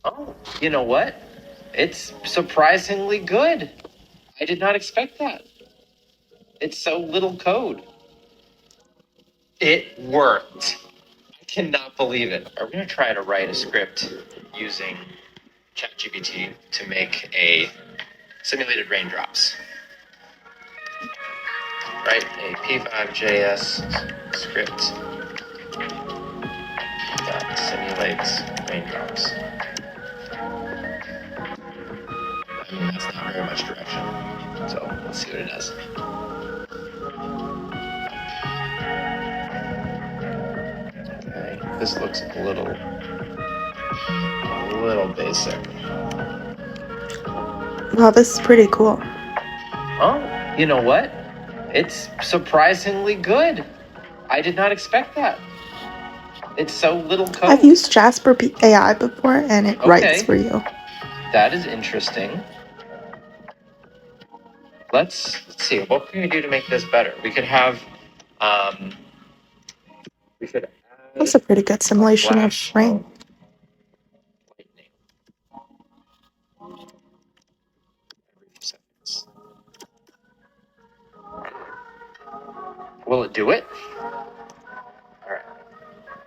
Oh, you know what? It's surprisingly good. I did not expect that. It's so little code. It worked. I cannot believe it. Are we going to try to write a script using ChatGPT to make a simulated raindrops? Write a P5.js script that simulates raindrops. I mean, that's not very much direction. So let's see what it does. Okay, this looks a little basic. Wow, this is pretty cool. Oh, you know what? It's surprisingly good. I did not expect that. It's so little code. I've used Jasper AI before, and it writes for you. That is interesting. Let's see. What can we do to make this better? We could have. We could. That's a pretty good simulation of rain. Lightning. Every few seconds. Will it do it? All right.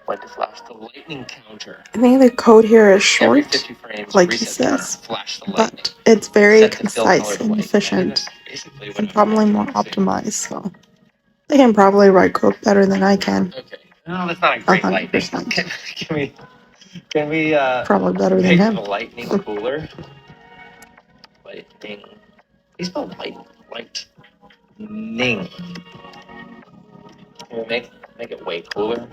When to flash the lightning counter? I think the code here is short, 50 frames, like he says, flash the but it's very concise and white. efficient, and probably more optimized. So they can probably write code better than I can. Okay. No, that's not a great 100%. lightning. Can we Probably better than make him. the lightning cooler? Lightning. He spelled lightning. Can we make it way cooler?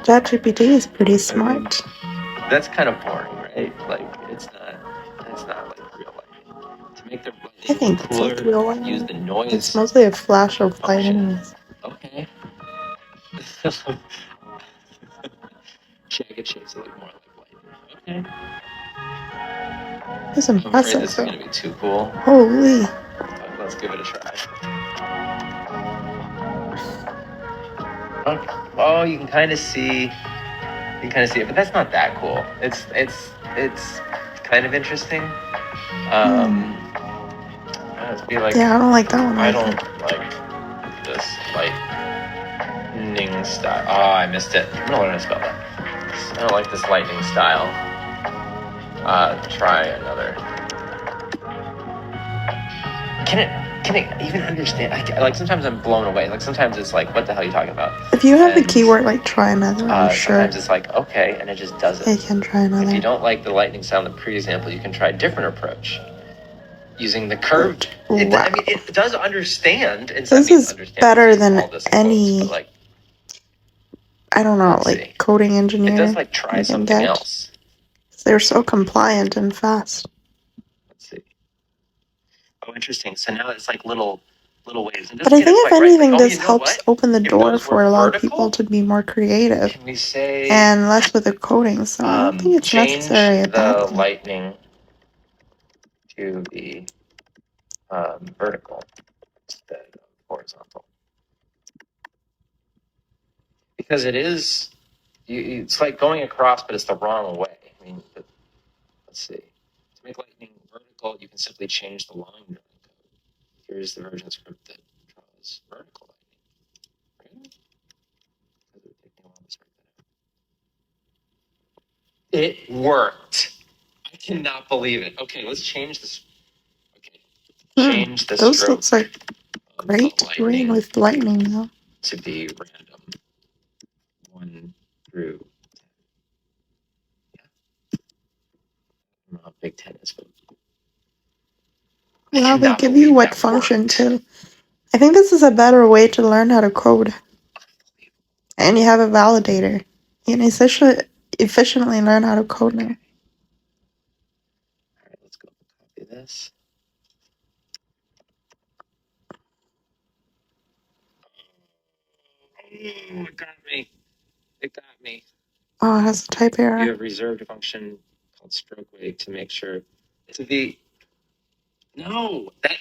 ChatGPT is pretty smart. That's kind of boring, right? Like it's not like real lightning. To make the lightning I think cooler, it's like real lightning. use the noise. It's mostly a flash of light anyways. Okay. Jagged shapes look more like lightning. Okay. It's impressive. This is gonna be too cool. Holy. Let's give it a try. Oh, you can kind of see it, but that's not that cool. It's kind of interesting. Be like, yeah, I don't like that one. I don't like this lightning style. Oh, I missed it. I'm gonna learn how to spell that. I don't like this lightning style. Try another. Can it even understand? Like sometimes I'm blown away. Like sometimes it's like, what the hell are you talking about? If you have the keyword like try another, I'm sure. Sometimes it's like, okay, and it just does it. It can try another. If you don't like the lightning style in the pre-example, you can try a different approach. Using the curved. Wow. I mean, it does understand. And this is better than any. Like, I don't know, like coding engineer. It does like try something else. They're so compliant and fast. Let's see. Oh, interesting. So now it's like little waves. But I think if anything, this helps open the door for a lot of people to be more creative. Can we say, and less with the coding. So I don't think it's necessary at that point. The lightning to the vertical instead of horizontal. Because it is, it's like going across, but it's the wrong way. I mean, let's see. To make lightning vertical, you can simply change the line drawing code. Here's the version script that draws vertical lightning. It worked. I cannot believe it. Okay, let's change this. Okay, change the those stroke. Looks like great rain with lightning now. To be random. 1 through 10. Yeah. I don't know how big 10 is, but well, they give you what function too. I think this is a better way to learn how to code. And you have a validator. You can efficiently learn how to code now. Alright, let's go copy this. Oh, it got me. Oh, it has a type error. You have reserved a function called stroke wave to make sure to the. No, that.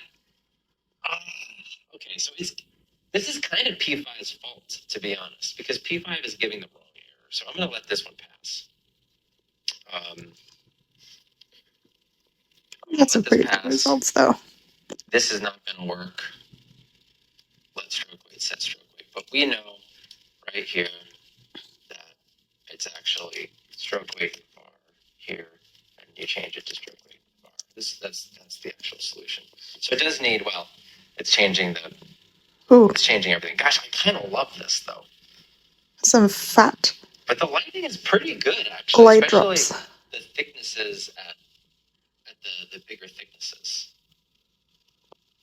Okay, so This is kind of P5's fault, to be honest, because P5 is giving the wrong error. So I'm going to let this one pass. That's some let this pretty good pass. results, though. This is not going to work. Let stroke weight set stroke weight. But we know right here that it's actually stroke weight bar here, and you change it to stroke weight bar. That's the actual solution. So it does need, well, it's changing everything. Gosh, I kind of love this though. Some fat. But the lighting is pretty good actually, Light especially drops. the thicknesses at the bigger thicknesses.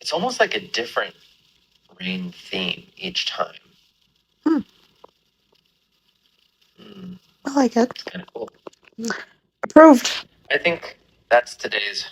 It's almost like a different rain theme each time. I like it. It's kind of cool. Approved. I think that's today's